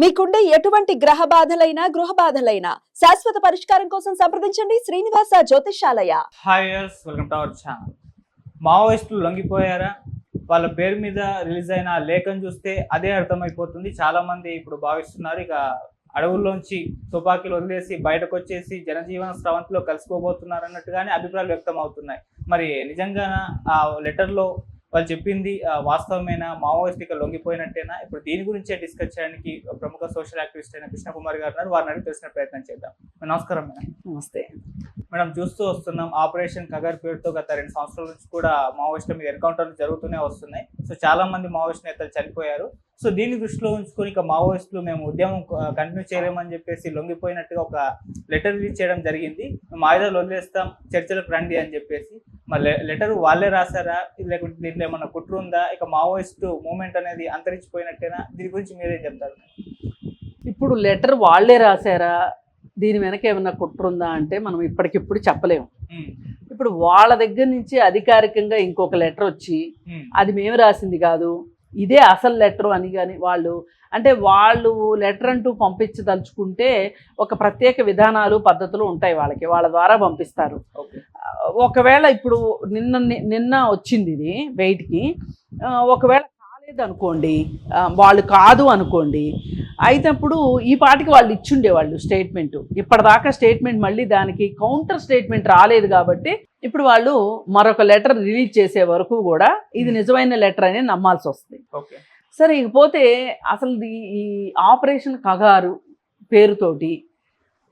మీకుండే ఎటువంటి గ్రహ బాధలైనా గృహ బాధలైనా శాశ్వత పరిష్కారం కోసం సంప్రదించండి శ్రీనివాస జ్యోతిషాలయ. హాయ్ యర్స్, వెల్కమ్ టు అవర్ ఛానల్. మావోయిస్టులు లొంగిపోయారా? వాళ్ళ పేరు మీద రిలీజ్ అయిన లేఖను చూస్తే అదే అర్థమైపోతుంది. చాలా మంది ఇప్పుడు భావిస్తున్నారు ఇక అడవుల్లోంచి తుపాకీలు వదిలేసి బయటకు వచ్చేసి జనజీవన స్రవంతిలో కలిసిపోబోతున్నారు అన్నట్టుగానే అభిప్రాయాలు వ్యక్తం అవుతున్నాయి. మరి నిజంగా ఆ లెటర్లో వాళ్ళు చెప్పింది వాస్తవమైన మావోయిస్టుగా లొంగిపోయినట్టేనా? ఇప్పుడు దీని గురించే డిస్కస్ చేయడానికి ప్రముఖ సోషల్ యాక్టివిస్ట్ అయిన కృష్ణకుమారి గారు ఉన్నారు. వారిని అడిగి తెలిసిన ప్రయత్నం చేద్దాం. నమస్కారం మేడం. నమస్తే మేడం, చూస్తూ వస్తున్నాం ఆపరేషన్ కగర్ పేరుతో గత 2 సంవత్సరాల నుంచి కూడా మావోయిస్టుల మీద ఎన్కౌంటర్లు జరుగుతూనే వస్తున్నాయి. సో చాలా మంది మావోయిస్ట్ నేతలు చనిపోయారు. సో దీన్ని దృష్టిలో ఉంచుకొని ఇక మావోయిస్టులు మేము ఉద్యమం కంటిన్యూ చేయలేమని చెప్పేసి లొంగిపోయినట్టుగా ఒక లెటర్ రిలీజ్ చేయడం జరిగింది. మేము ఆయుధాలు వదిలేస్తాం, చర్చలకు రండి అని చెప్పేసి. మరి లెటర్ వాళ్ళే రాశారా, లేకుంటే దీంట్లో ఏమన్నా కుట్ర ఉందా? ఇక మావోయిస్టు మూవ్మెంట్ అనేది అంతరించిపోయినట్టేనా? దీని గురించి మీరేం చెప్తారు? ఇప్పుడు లెటర్ వాళ్ళే రాశారా, దీని వెనక ఏమన్నా కుట్ర ఉందా అంటే మనం ఇప్పటికిప్పుడు చెప్పలేము. ఇప్పుడు వాళ్ళ దగ్గర నుంచి అధికారికంగా ఇంకొక లెటర్ వచ్చి అది మేము రాసింది కాదు, ఇదే అసలు లెటర్ అని కానీ వాళ్ళు లెటర్ అంటూ పంపించదలుచుకుంటే ఒక ప్రత్యేక విధానాలు పద్ధతులు ఉంటాయి వాళ్ళకి, వాళ్ళ ద్వారా పంపిస్తారు. ఒకవేళ ఇప్పుడు నిన్న వచ్చింది ఇది బయటికి, ఒకవేళ కాలేదనుకోండి, వాళ్ళు కాదు అనుకోండి, అయితే అప్పుడు ఈ పాటికి వాళ్ళు ఇచ్చుండేవాళ్ళు స్టేట్మెంట్. ఇప్పటిదాకా స్టేట్మెంట్ మళ్ళీ దానికి కౌంటర్ స్టేట్మెంట్ రాలేదు కాబట్టి ఇప్పుడు వాళ్ళు మరొక లెటర్ రిలీజ్ చేసే వరకు కూడా ఇది నిజమైన లెటర్ అని నమ్మాల్సి వస్తుంది. సరే, ఇకపోతే అసలు ఈ ఆపరేషన్ కగారు పేరుతోటి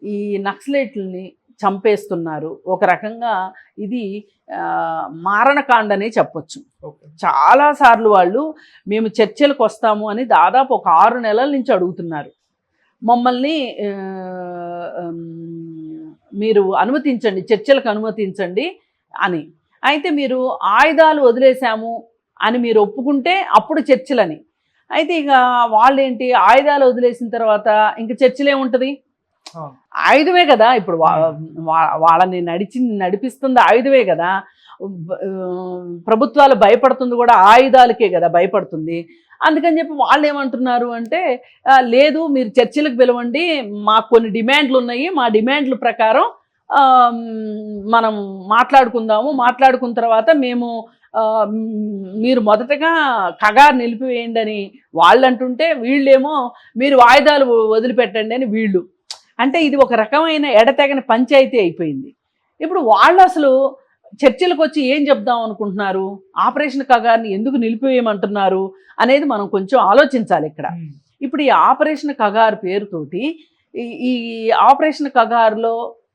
ఈ నక్సలైట్లని చంపేస్తున్నారు. ఒక రకంగా ఇది మారణకాండనే చెప్పొచ్చు. చాలాసార్లు వాళ్ళు మేము చర్చలకు వస్తాము అని దాదాపు ఒక 6 నెలల నుంచి అడుగుతున్నారు. మమ్మల్ని మీరు అనుమతించండి, చర్చలకు అనుమతించండి అని. అయితే మీరు ఆయుధాలు వదిలేశాము అని మీరు ఒప్పుకుంటే అప్పుడు చర్చలని. అయితే ఇక వాళ్ళేంటి, ఆయుధాలు వదిలేసిన తర్వాత ఇంక చర్చలేముంటుంది, ఆయుధమే కదా. ఇప్పుడు వాళ్ళని నడిపిస్తుంది ఆయుధమే కదా. ప్రభుత్వాలు భయపడుతుంది కూడా ఆయుధాలకే కదా భయపడుతుంది. అందుకని చెప్పి వాళ్ళు ఏమంటున్నారు అంటే, లేదు మీరు చర్చలకు పిలవండి, మాకు కొన్ని డిమాండ్లు ఉన్నాయి, మా డిమాండ్ల ప్రకారం మనం మాట్లాడుకుందాము, మాట్లాడుకున్న తర్వాత మేము మీరు మొదటగా కగారు నిలిపివేయండి అని వాళ్ళు అంటుంటే, వీళ్ళేమో మీరు ఆయుధాలు వదిలిపెట్టండి అని వీళ్ళు అంటే, ఇది ఒక రకమైన ఎడతెగని పంచాయతీ అయిపోయింది. ఇప్పుడు వాళ్ళు అసలు చర్చలకు వచ్చి ఏం చెప్దాం అనుకుంటున్నారు, ఆపరేషన్ కగార్ని ఎందుకు నిలిపివేయమంటున్నారు అనేది మనం కొంచెం ఆలోచించాలి ఇక్కడ. ఇప్పుడు ఈ ఆపరేషన్ కగార్ పేరుతోటి ఈ ఆపరేషన్ కగార్లో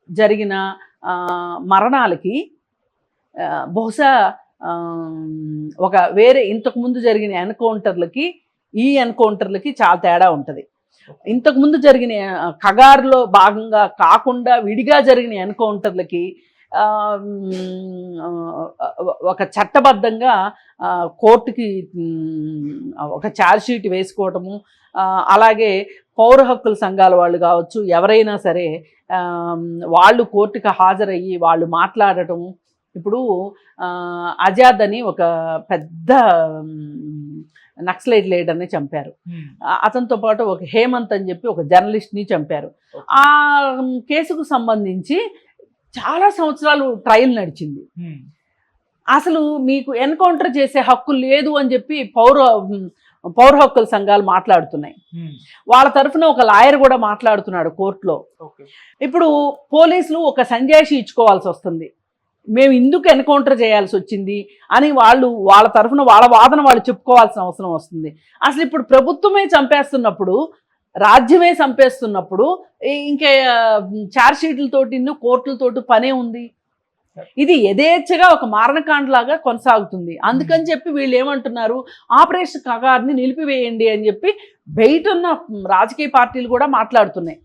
జరిగిన మరణాలకి బహుశా ఒక వేరే ఇంతకుముందు జరిగిన ఎన్కౌంటర్లకి ఈ ఎన్కౌంటర్లకి చాలా తేడా ఉంటుంది. ఇంతకుముందు జరిగిన కగారులో భాగంగా కాకుండా విడిగా జరిగిన ఎన్కౌంటర్లకి ఒక చట్టబద్ధంగా కోర్టుకి ఒక ఛార్జ్షీట్ వేసుకోవటము, అలాగే పౌర హక్కుల సంఘాల వాళ్ళు కావచ్చు, ఎవరైనా సరే వాళ్ళు కోర్టుకి హాజరయ్యి వాళ్ళు మాట్లాడటము. ఇప్పుడు ఆజాద్ అని ఒక పెద్ద నక్సలైట్ లీడర్ని చంపారు. అతనితో పాటు ఒక హేమంత్ అని చెప్పి ఒక జర్నలిస్ట్ని చంపారు. ఆ కేసుకు సంబంధించి చాలా సంవత్సరాలు ట్రయల్ నడిచింది. అసలు మీకు ఎన్కౌంటర్ చేసే హక్కు లేదు అని చెప్పి పౌర హక్కుల సంఘాలు మాట్లాడుతున్నాయి. వాళ్ళ తరఫున ఒక లాయర్ కూడా మాట్లాడుతున్నాడు కోర్టులో. ఇప్పుడు పోలీసులు ఒక సంజాయిషి ఇచ్చుకోవాల్సి వస్తుంది, మేము ఎందుకు ఎన్కౌంటర్ చేయాల్సి వచ్చింది అని వాళ్ళ తరఫున వాళ్ళ వాదన వాళ్ళు చెప్పుకోవాల్సిన అవసరం వస్తుంది. అసలు ఇప్పుడు ప్రభుత్వమే చంపేస్తున్నప్పుడు, రాజ్యమే చంపేస్తున్నప్పుడు ఇంకా ఛార్జ్షీట్లతోటి కోర్టులతోటి పనే ఉంది. ఇది యథేచ్ఛగా ఒక మారణకాండలాగా కొనసాగుతుంది. అందుకని చెప్పి వీళ్ళు ఏమంటున్నారు, ఆపరేషన్ కగార్ని నిలిపివేయండి అని చెప్పి బయట ఉన్న రాజకీయ పార్టీలు కూడా మాట్లాడుతున్నాయి.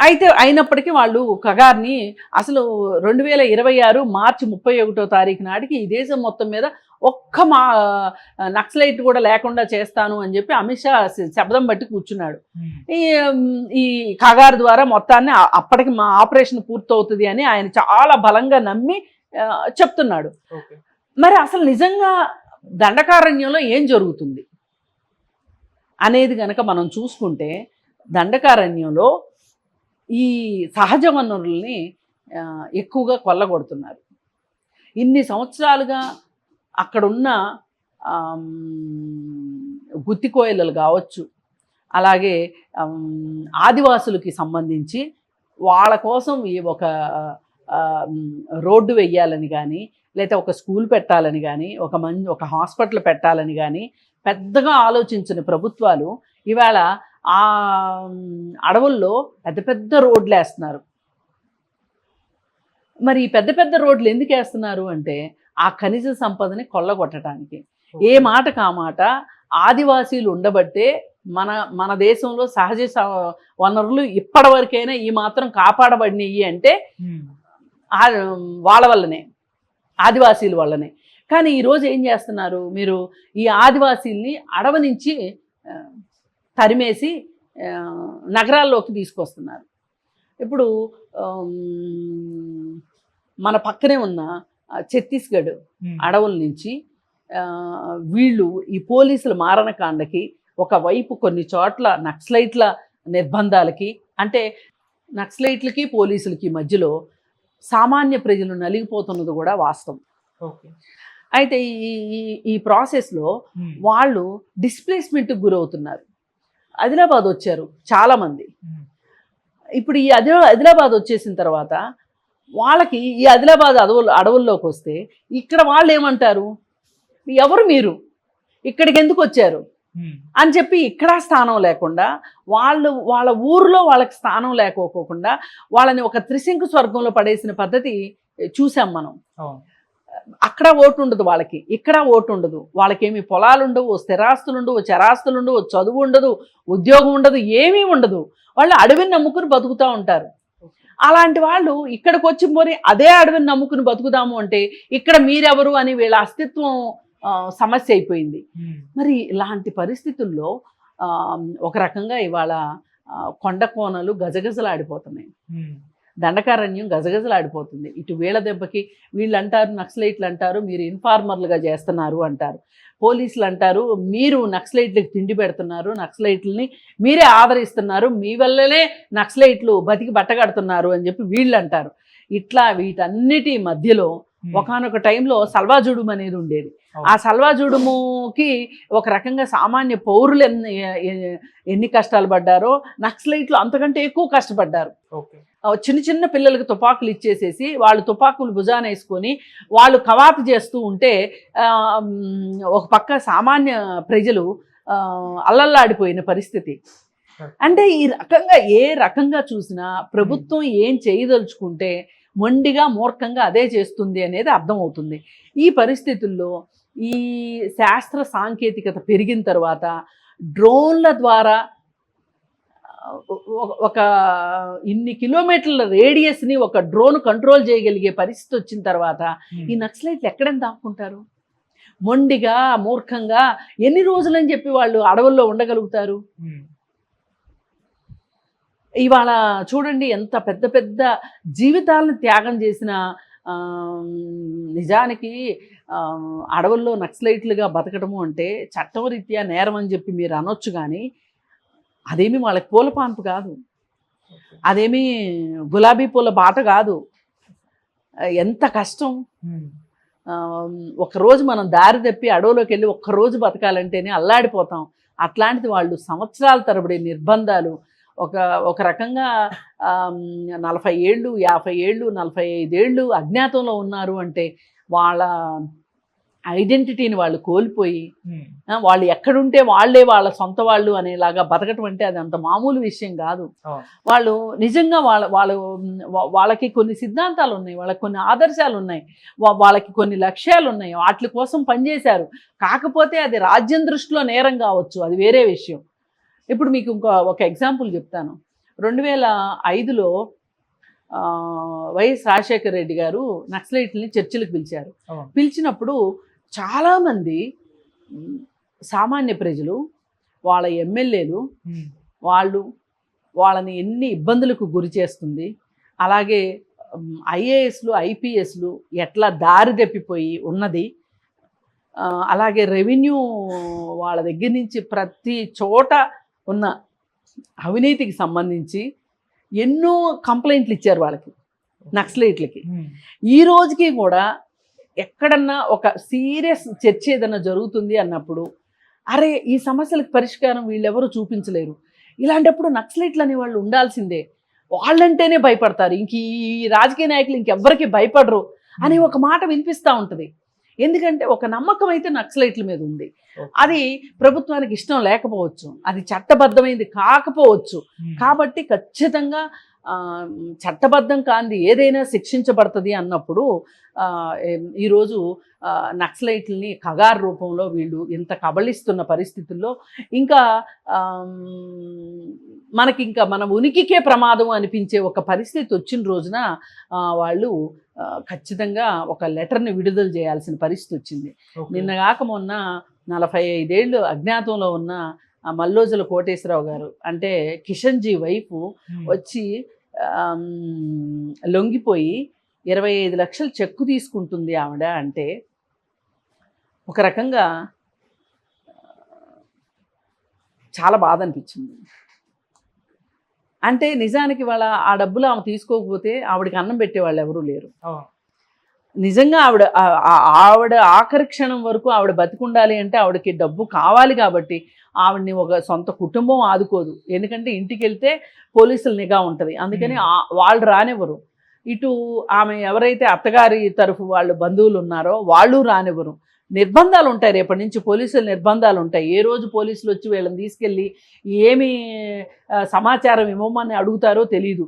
అయితే అయినప్పటికీ వాళ్ళు కగార్ని అసలు 2026 మార్చి 31వ తారీఖు నాటికి ఈ దేశం మొత్తం మీద ఒక్క నక్సలైట్ కూడా లేకుండా చేస్తాను అని చెప్పి అమిత్ షా శబ్దం బట్టి కూర్చున్నాడు. ఈ కగార్ ద్వారా మొత్తాన్ని అప్పటికి మా ఆపరేషన్ పూర్తవుతుంది అని ఆయన చాలా బలంగా నమ్మి చెప్తున్నాడు. మరి అసలు నిజంగా దండకారణ్యంలో ఏం జరుగుతుంది అనేది గనక మనం చూసుకుంటే దండకారణ్యంలో ఈ సహజ వనరుల్ని ఎక్కువగా కొల్లగొడుతున్నారు. ఇన్ని సంవత్సరాలుగా అక్కడున్న గుత్తి కోయలలు కావచ్చు, అలాగే ఆదివాసులకి సంబంధించి వాళ్ళ కోసం ఈ ఒక రోడ్డు వెయ్యాలని కానీ, లేదా ఒక స్కూల్ పెట్టాలని కానీ, ఒక హాస్పిటల్ పెట్టాలని కానీ పెద్దగా ఆలోచించిన ప్రభుత్వాలు ఇవాళ ఆ అడవుల్లో పెద్ద పెద్ద రోడ్లు వేస్తున్నారు. మరి ఈ పెద్ద పెద్ద రోడ్లు ఎందుకు వేస్తున్నారు అంటే ఆ ఖనిజ సంపదని కొల్లగొట్టడానికి. ఏ మాట కామాట ఆదివాసీలు ఉండబట్టే మన దేశంలో సహజ వనరులు ఇప్పటివరకైనా ఈ మాత్రం కాపాడబడినవి అంటే వాళ్ళ వల్లనే, ఆదివాసీల వల్లనే. కానీ ఈరోజు ఏం చేస్తున్నారు, మీరు ఈ ఆదివాసీల్ని అడవి నుంచి తరిమేసి నగరాల్లోకి తీసుకొస్తున్నారు. ఇప్పుడు మన పక్కనే ఉన్న ఛత్తీస్గఢ్ అడవుల నుంచి వీళ్ళు ఈ పోలీసుల మారణకాండకి ఒకవైపు కొన్ని చోట్ల నక్సలైట్ల నిర్బంధాలకి, అంటే నక్సలైట్లకి పోలీసులకి మధ్యలో సామాన్య ప్రజలు నలిగిపోతున్నది కూడా వాస్తవం. అయితే ఈ ప్రాసెస్లో వాళ్ళు డిస్ప్లేస్మెంట్కి గురవుతున్నారు. ఆదిలాబాద్ వచ్చారు చాలామంది. ఇప్పుడు ఈ ఆదిలాబాద్ వచ్చేసిన తర్వాత వాళ్ళకి ఈ ఆదిలాబాద్ అడవుల్లోకి వస్తే ఇక్కడ వాళ్ళు ఏమంటారు, ఎవరు మీరు, ఇక్కడికి ఎందుకు వచ్చారు అని చెప్పి ఇక్కడ స్థానం లేకుండా, వాళ్ళ ఊరిలో వాళ్ళకి స్థానం లేకపోకుండా వాళ్ళని ఒక త్రిశంకు స్వర్గంలో పడేసిన పద్ధతి చూసాం మనం. అక్కడ ఓటు ఉండదు వాళ్ళకి, ఇక్కడ ఓటు ఉండదు. వాళ్ళకేమి పొలాలు ఉండవు, స్థిరాస్తులు ఉండవు, చరాస్తులు ఉండవు, చదువు ఉండదు, ఉద్యోగం ఉండదు, ఏమీ ఉండదు. వాళ్ళు అడవిని నమ్ముకుని బతుకుతూ ఉంటారు. అలాంటి వాళ్ళు ఇక్కడికి వచ్చి పోనీ అదే అడవిని నమ్ముకుని బతుకుదాము అంటే ఇక్కడ మీరెవరు అని వీళ్ళ అస్తిత్వం సమస్య అయిపోయింది. మరి ఇలాంటి పరిస్థితుల్లో ఒక రకంగా ఇవాళ కొండ కోనలు గజగజలాడిపోతున్నాయి, దండకారణ్యం గజగజలాడిపోతుంది. ఇటు వీళ్ళ దెబ్బకి వీళ్ళు అంటారు, నక్సలైట్లు అంటారు మీరు ఇన్ఫార్మర్లుగా చేస్తున్నారు అంటారు, పోలీసులు అంటారు మీరు నక్సలైట్లకు తిండి పెడుతున్నారు, నక్సలైట్లని మీరే ఆదరిస్తున్నారు, మీ వల్లనే నక్సలైట్లు బతికి బట్టగడుతున్నారు అని చెప్పి వీళ్ళు అంటారు. ఇట్లా వీటన్నిటి మధ్యలో ఒకానొక టైంలో సల్వాజుడుము అనేది ఉండేది. ఆ సల్వాజుడుముకి ఒక రకంగా సామాన్య పౌరులు ఎన్ని కష్టాలు పడ్డారో నక్సలైట్లు అంతకంటే ఎక్కువ కష్టపడ్డారు. చిన్న చిన్న పిల్లలకి తుపాకులు ఇచ్చేసేసి వాళ్ళు తుపాకులు భుజాన వేసుకొని వాళ్ళు కవాతు చేస్తూ ఉంటే ఒక పక్క సామాన్య ప్రజలు అల్లల్లాడిపోయిన పరిస్థితి. అంటే ఈ రకంగా ఏ రకంగా చూసినా ప్రభుత్వం ఏం చేయదలుచుకుంటే మొండిగా మూర్ఖంగా అదే చేస్తుంది అనేది అర్థమవుతుంది. ఈ పరిస్థితుల్లో ఈ శాస్త్ర సాంకేతికత పెరిగిన తర్వాత డ్రోన్ల ద్వారా ఒక ఇన్ని కిలోమీటర్ల రేడియస్ని ఒక డ్రోన్ కంట్రోల్ చేయగలిగే పరిస్థితి వచ్చిన తర్వాత ఈ నక్సలైట్లు ఎక్కడైనా దాక్కుంటారు? మొండిగా మూర్ఖంగా ఎన్ని రోజులని చెప్పి వాళ్ళు అడవుల్లో ఉండగలుగుతారు? ఇవాళ చూడండి ఎంత పెద్ద పెద్ద జీవితాలను త్యాగం చేసిన, నిజానికి అడవుల్లో నక్సలైట్లుగా బతకడము అంటే చట్టరీత్యా నేరం అని చెప్పి మీరు అనొచ్చు, కానీ అదేమి వాళ్ళకి పూల పాన్పు కాదు, అదేమి గులాబీ పూల బాట కాదు. ఎంత కష్టం. ఒకరోజు మనం దారి తప్పి అడవులోకి వెళ్ళి ఒక్కరోజు బతకాలంటేనే అల్లాడిపోతాం. అట్లాంటిది వాళ్ళు సంవత్సరాల తరబడి నిర్బంధాలు, ఒక రకంగా 40 ఏళ్ళు 50 ఏళ్ళు 45 ఏళ్ళు అజ్ఞాతంలో ఉన్నారు అంటే వాళ్ళ ఐడెంటిటీని వాళ్ళు కోల్పోయి వాళ్ళు ఎక్కడుంటే వాళ్ళే వాళ్ళ సొంత వాళ్ళు అనేలాగా బతకటం అంటే అది అంత మామూలు విషయం కాదు. వాళ్ళు నిజంగా వాళ్ళకి కొన్ని సిద్ధాంతాలు ఉన్నాయి, వాళ్ళకి కొన్ని ఆదర్శాలు ఉన్నాయి, వాళ్ళకి కొన్ని లక్ష్యాలు ఉన్నాయి, వాటి కోసం పనిచేశారు. కాకపోతే అది రాజ్యం దృష్టిలో నేరం కావచ్చు, అది వేరే విషయం. ఇప్పుడు మీకు ఒక ఎగ్జాంపుల్ చెప్తాను. 2005లో వైఎస్ రాజశేఖర రెడ్డి గారు నక్సలైట్లని చర్చలకు పిలిచారు. పిలిచినప్పుడు చాలామంది సామాన్య ప్రజలు, వాళ్ళ ఎమ్మెల్యేలు వాళ్ళని ఎన్ని ఇబ్బందులకు గురి చేస్తుంది, అలాగే ఐఏఎస్లు ఐపీఎస్లు ఎట్లా దారి తప్పిపోయి ఉన్నది, అలాగే రెవెన్యూ వాళ్ళ దగ్గర నుంచి ప్రతి చోట ఉన్న అవినీతికి సంబంధించి ఎన్నో కంప్లైంట్లు ఇచ్చారు వాళ్ళకి, నక్సలైట్లకి. ఈ రోజుకి కూడా ఎక్కడన్నా ఒక సీరియస్ చర్చ ఏదైనా జరుగుతుంది అన్నప్పుడు అరే ఈ సమస్యలకు పరిష్కారం వీళ్ళెవరూ చూపించలేరు, ఇలాంటప్పుడు నక్సలైట్లు అనే వాళ్ళు ఉండాల్సిందే, వాళ్ళంటేనే భయపడతారు, ఇంక ఈ రాజకీయ నాయకులు ఇంకెవ్వరికి భయపడరు అని ఒక మాట వినిపిస్తూ ఉంటుంది. ఎందుకంటే ఒక నమ్మకం అయితే నక్సలైట్ల మీద ఉంది. అది ప్రభుత్వానికి ఇష్టం లేకపోవచ్చు, అది చట్టబద్ధమైంది కాకపోవచ్చు. కాబట్టి ఖచ్చితంగా చట్టబద్ధం కాంది ఏదైనా శిక్షించబడుతుంది అన్నప్పుడు ఈరోజు నక్సలైట్లని కగారు రూపంలో వీళ్ళు ఇంత కబళిస్తున్న పరిస్థితుల్లో ఇంకా మన ఉనికికే ప్రమాదం అనిపించే ఒక పరిస్థితి వచ్చిన రోజున వాళ్ళు ఖచ్చితంగా ఒక లెటర్ని విడుదల చేయాల్సిన పరిస్థితి వచ్చింది. నిన్నగాక మొన్న 45 ఏళ్ళు అజ్ఞాతంలో ఉన్న మల్లోజుల కోటేశ్వరరావు గారు అంటే కిషన్జీ వైఫ్ వచ్చి లొంగిపోయి 25 లక్షలు చెక్కు తీసుకుంటుంది ఆవిడ అంటే ఒక రకంగా చాలా బాధ అనిపించింది. అంటే నిజానికి వాళ్ళ ఆ డబ్బులు ఆమె తీసుకోకపోతే ఆవిడకి అన్నం పెట్టేవాళ్ళు ఎవరూ లేరు. నిజంగా ఆవిడ ఆఖరి క్షణం వరకు ఆవిడ బతికుండాలి అంటే ఆవిడకి డబ్బు కావాలి కాబట్టి ఆవిడని ఒక సొంత కుటుంబం ఆదుకోదు. ఎందుకంటే ఇంటికి వెళ్తే పోలీసుల నిఘా ఉంటుంది, అందుకని వాళ్ళు రానివ్వరు. ఇటు ఆమె ఎవరైతే అత్తగారి తరఫు వాళ్ళు బంధువులు ఉన్నారో వాళ్ళు రానివ్వరు. నిర్బంధాలు ఉంటాయి, రేపటి నుంచి పోలీసుల నిర్బంధాలు ఉంటాయి. ఏ రోజు పోలీసులు వచ్చి వీళ్ళని తీసుకెళ్ళి ఏమి సమాచారం ఇవ్వమని అడుగుతారో తెలీదు.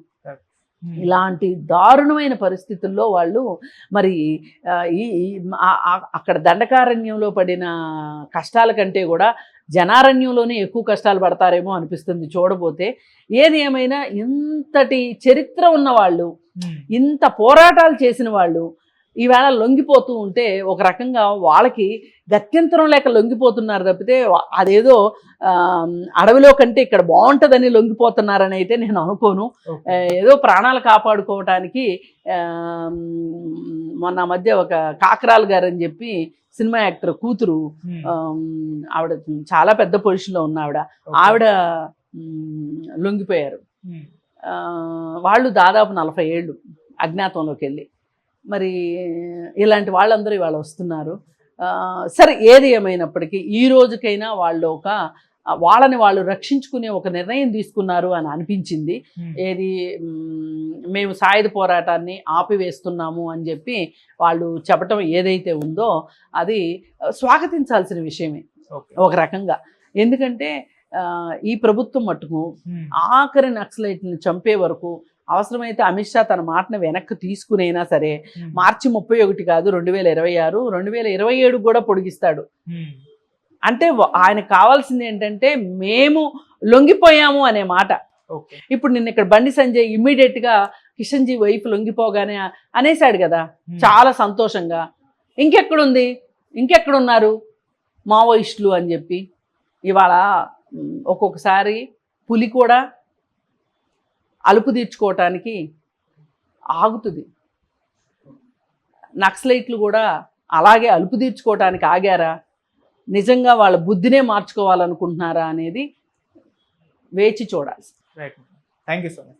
ఇలాంటి దారుణమైన పరిస్థితుల్లో వాళ్ళు మరి అక్కడ దండకారణ్యంలో పడిన కష్టాల కంటే కూడా జనారణ్యంలోనే ఎక్కువ కష్టాలు పడతారేమో అనిపిస్తుంది చూడబోతే. ఏది ఏమైనా ఇంతటి చరిత్ర ఉన్నవాళ్ళు, ఇంత పోరాటాలు చేసిన వాళ్ళు ఈవేళ లొంగిపోతూ ఉంటే ఒక రకంగా వాళ్ళకి గత్యంతరం లేక లొంగిపోతున్నారు తప్పితే అదేదో అడవిలో కంటే ఇక్కడ బాగుంటుందని లొంగిపోతున్నారని అయితే నేను అనుకోను. ఏదో ప్రాణాలు కాపాడుకోవటానికి మొన్న మధ్య ఒక కాకరాల్ గారు అని చెప్పి సినిమా యాక్టర్ కూతురు, ఆవిడ చాలా పెద్ద పొజిషన్లో ఉన్న ఆవిడ లొంగిపోయారు. వాళ్ళు దాదాపు 40 ఏళ్ళు అజ్ఞాతంలోకి వెళ్ళి మరి ఇలాంటి వాళ్ళందరూ ఇవాళ వస్తున్నారు. సరే ఏది ఏమైనప్పటికీ ఈ రోజుకైనా వాళ్ళు వాళ్ళని వాళ్ళు రక్షించుకునే ఒక నిర్ణయం తీసుకున్నారు అని అనిపించింది. ఏది మేము సాయుధ పోరాటాన్ని ఆపివేస్తున్నాము అని చెప్పి వాళ్ళు చెప్పటం ఏదైతే ఉందో అది స్వాగతించాల్సిన విషయమే ఒక రకంగా. ఎందుకంటే ఈ ప్రభుత్వం మట్టుకు ఆఖరి నక్సలైట్ని చంపే వరకు అవసరమైతే అమిత్ షా తన మాటను వెనక్కి తీసుకునైనా సరే మార్చి 31 కాదు 2026, 2027 కూడా పొడిగిస్తాడు. అంటే ఆయనకు కావాల్సింది ఏంటంటే మేము లొంగిపోయాము అనే మాట. ఇప్పుడు నిన్న ఇక్కడ బండి సంజయ్ ఇమ్మీడియట్గా కిషన్జీ వైఫ్ లొంగిపోగానే అనేసాడు కదా, చాలా సంతోషంగా. ఇంకెక్కడున్నారు మావోయిస్టులు అని చెప్పి. ఇవాళ ఒక్కొక్కసారి పులి కూడా అలుపు తీర్చుకోవటానికి ఆగుతుంది, నక్సలైట్లు కూడా అలాగే అలుపు తీర్చుకోవటానికి ఆగారా, నిజంగా వాళ్ళ బుద్ధినే మార్చుకోవాలనుకుంటున్నారా అనేది వేచి చూడాలి. Right, thank you so much.